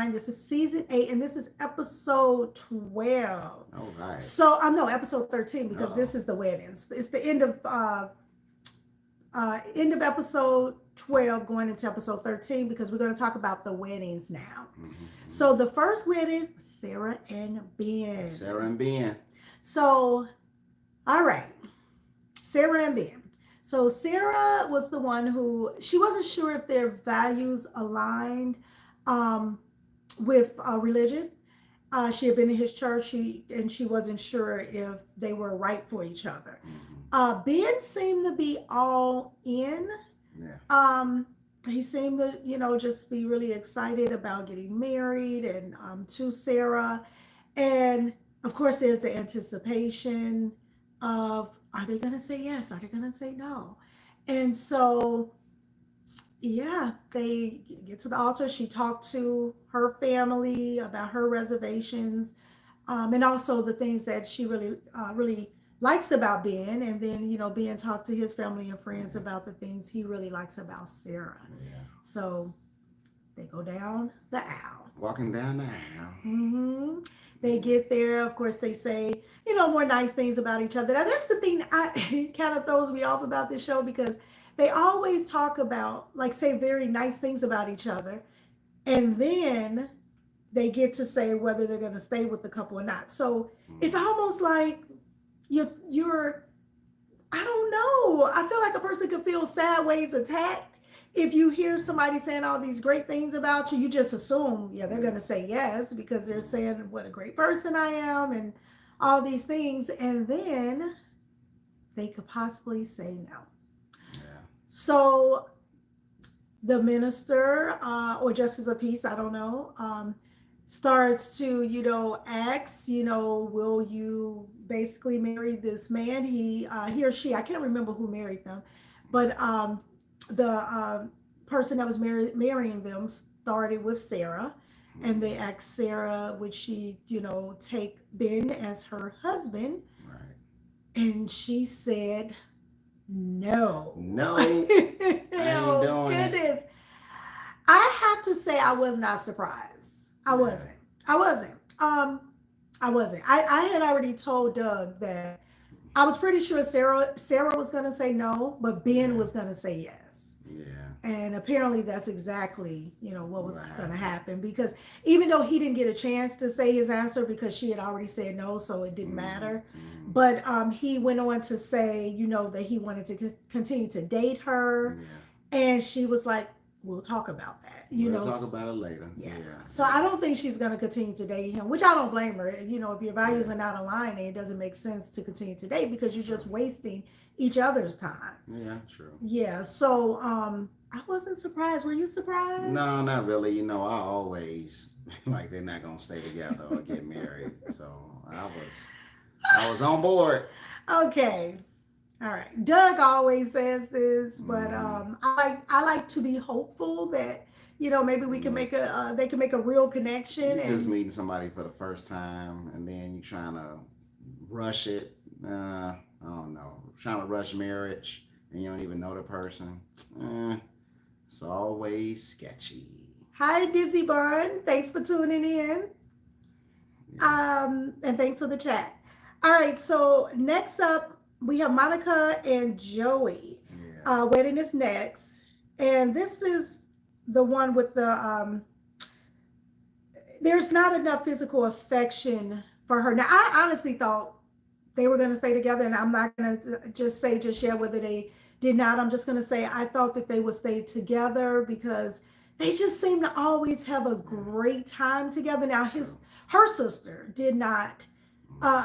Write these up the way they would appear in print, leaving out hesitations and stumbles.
9. This is season 8, and this is episode 12. All right. So I know episode 13 because Uh-oh. this is the weddings. It's the end of episode 12 going into episode 13 because we're going to talk about the weddings now. So the first wedding, Sarah and Ben. Sarah and Ben. So, all right, Sarah and Ben. So Sarah was the one who, she wasn't sure if their values aligned with religion. She had been in his church, and she wasn't sure if they were right for each other. Ben seemed to be all in. Yeah. He seemed to, just be really excited about getting married and to Sarah. And of course, there's the anticipation of, are they going to say yes? Are they going to say no? And so, yeah, they get to the altar. She talked to her family about her reservations, and also the things that she really likes about Ben. And then, Ben talked to his family and friends about the things he really likes about Sarah. Yeah. So they go down the aisle. Walking down the aisle. Mm-hmm. They get there. Of course, they say, more nice things about each other. Now, that's the thing that kind of throws me off about this show, because they always talk about, say very nice things about each other. And then they get to say whether they're going to stay with the couple or not. So it's almost like you're, I don't know. I feel like a person could feel sideways attacked. If you hear somebody saying all these great things about you, you just assume, they're going to say yes because they're saying what a great person I am and all these things. And then they could possibly say no. Yeah. So the minister, or justice of peace, I don't know, starts to, ask, will you basically marry this man? He or she, I can't remember who married them, but the person that was marrying them started with Sarah, and they asked Sarah, would she, take Ben as her husband? Right. And she said, no. No. I ain't doing goodness. I have to say I was not surprised. I wasn't. I wasn't. I had already told Doug that I was pretty sure Sarah was going to say no, but Ben was going to say yes. Yeah. And apparently that's exactly, what was going to happen, because even though he didn't get a chance to say his answer because she had already said no, so it didn't matter. But he went on to say, that he wanted to continue to date her. Yeah. And she was like, we'll talk about that. We'll talk about it later. Yeah. So I don't think she's going to continue to date him, which I don't blame her. If your values are not aligning, it doesn't make sense to continue to date because you're just wasting each other's time. Yeah, true. Yeah. So I wasn't surprised. Were you surprised? No, not really. I always like they're not gonna stay together or get married. So I was on board. Okay. All right. Doug always says this, but I like to be hopeful that maybe we can make they can make a real connection. You're just meeting somebody for the first time, and then you trying to rush it. I don't know. Trying to rush marriage, and you don't even know the person. It's always sketchy. Hi, Dizzy Bun. Thanks for tuning in. Yeah. And thanks for the chat. All right. So next up, we have Monica and Joey. Yeah. Wedding is next. And this is the one with the, there's not enough physical affection for her. Now, I honestly thought they were going to stay together, and I'm not going to just say just yet whether they did not. I'm just going to say I thought that they would stay together because they just seem to always have a great time together. Now, her sister did not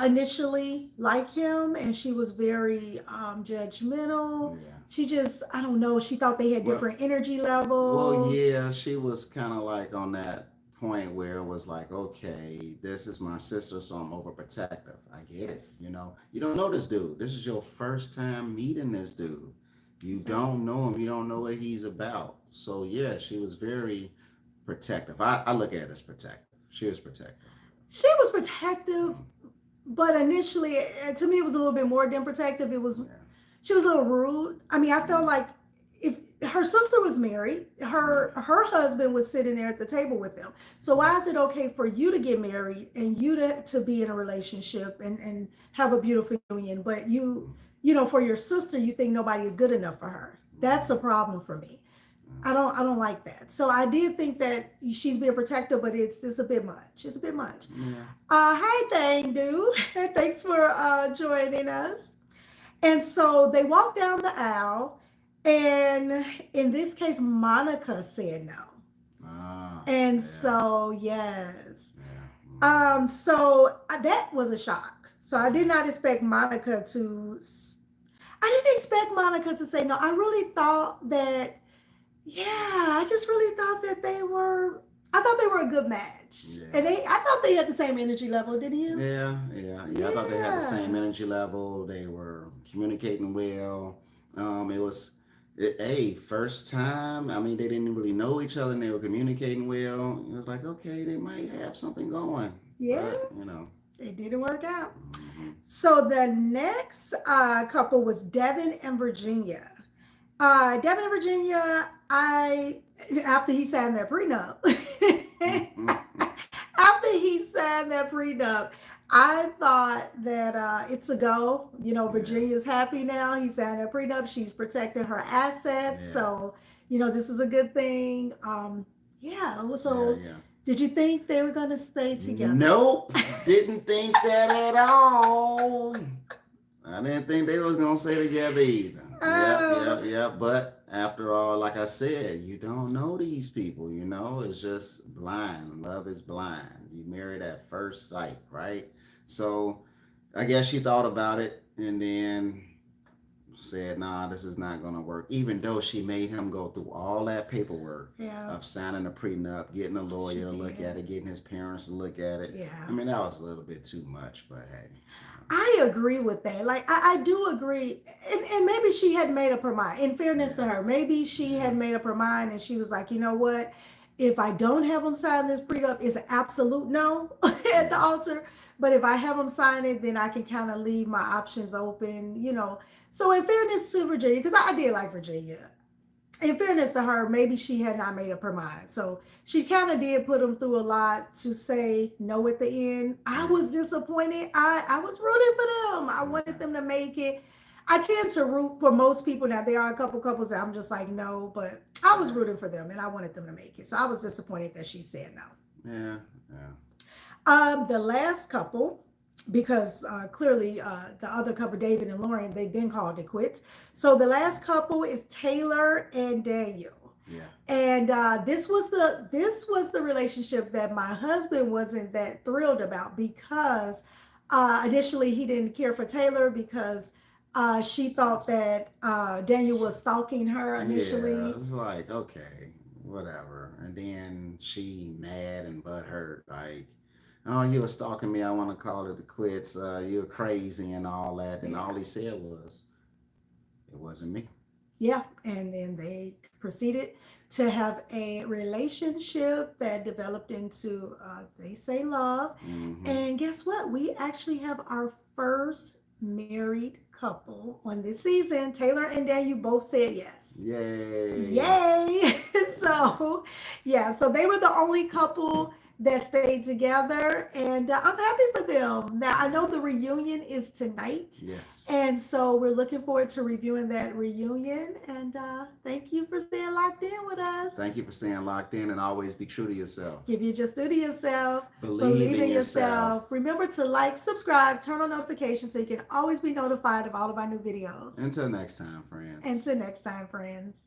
initially like him, and she was very judgmental. Yeah. She just, I don't know, she thought they had different energy levels. Well, yeah, she was kind of like on that point where it was like, okay, this is my sister, so I'm overprotective. I get it. You don't know this dude. This is your first time meeting this dude. You don't know him. You don't know what he's about. So yeah, she was very protective. I look at it as protective. She was protective. She was protective, but initially, to me, it was a little bit more than protective. It was, she was a little rude. I mean, I felt like if her sister was married. Her husband was sitting there at the table with them. So why is it okay for you to get married and you to be in a relationship and have a beautiful union, but you know, for your sister, you think nobody is good enough for her? That's a problem for me. I don't like that. So I did think that she's being protective, but it's a bit much. It's a bit much. Yeah. Hi, Thang Dude. Thanks for joining us. And so they walked down the aisle, and in this case, Monica said no. Ah, And yeah, so yes. yeah. Mm. That was a shock. So I did not expect Monica to I didn't expect Monica to say no. I really thought that yeah, I just really thought that I thought they were a good match. Yeah. And I thought they had the same energy level, didn't you? Yeah. I thought they had the same Yeah. energy level. They were communicating well. It was, hey, first time. I mean, they didn't really know each other, and they were communicating well. It was like, okay, they might have something going, Yeah, but you know. it didn't work out. Hmm. So the next couple was Devin and Virginia. Devin and Virginia, after he signed that prenup, after he signed that prenup, I thought that it's a go. You know, Yeah, Virginia's happy now. He signed that prenup. She's protecting her assets. yeah, So, you know, this is a good thing. Yeah. yeah, So, yeah. did you think they were going to stay together? Nope, didn't think that at all. I didn't think they was gonna stay together either. Oh, Yep. But after all, like I said, you don't know these people. You know, it's just blind. Love is blind. You married at first sight, right? So I guess she thought about it and then said, "Nah, this is not gonna work." Even though she made him go through all that paperwork yeah, of signing a prenup, getting a she lawyer to look did. at it, getting his parents to look at it. I Yeah. mean, that was a little bit too much, but hey. I agree with that. Like I do agree. And maybe she had made up her mind. In fairness to Yeah, her, maybe she yeah, had made up her mind and she was like, you know what? If I don't have him sign this prenup, it's an absolute no at the yeah. altar. But if I have him sign it, then I can kind of leave my options open, you know. So in fairness to Virginia, because I did like Virginia, in fairness to her, maybe she had not made up her mind. So she kind of did put him through a lot to say no at the end. I Yeah. was disappointed. I was rooting for them. I wanted Okay. them to make it. I tend to root for most people. Now there are a couple couples that I'm just like no, but I was Yeah. rooting for them and I wanted them to make it. So I was disappointed that she said no. Yeah. Yeah. The last couple, because clearly the other couple, David and Lauren, they've been called it quits. So the last couple is Taylor and Daniel. Yeah. And this was the relationship that my husband wasn't that thrilled about because initially he didn't care for Taylor because she thought that Daniel was stalking her Yeah. initially. It's like, okay, whatever. And then she mad and butthurt, like, oh, you were stalking me. I want to call it a quits. You're crazy and all that. And all Yeah. he said was, it wasn't me. Yeah, and then they proceeded to have a relationship that developed into, they say, love. Mm-hmm. And guess what? We actually have our first married couple on this season. Taylor and Daniel both said yes. Yay. Yay! So, yeah, so they were the only couple that stayed together, and I'm happy for them. Now, I know the reunion is tonight, Yes. and so we're looking forward to reviewing that reunion. And thank you for staying locked in with us. Thank you for staying locked in and always be true to yourself. If you just do to yourself, Believe believe in in yourself. yourself. Remember to like, subscribe, turn on notifications so you can always be notified of all of our new videos. Until next time, friends. Until next time, friends.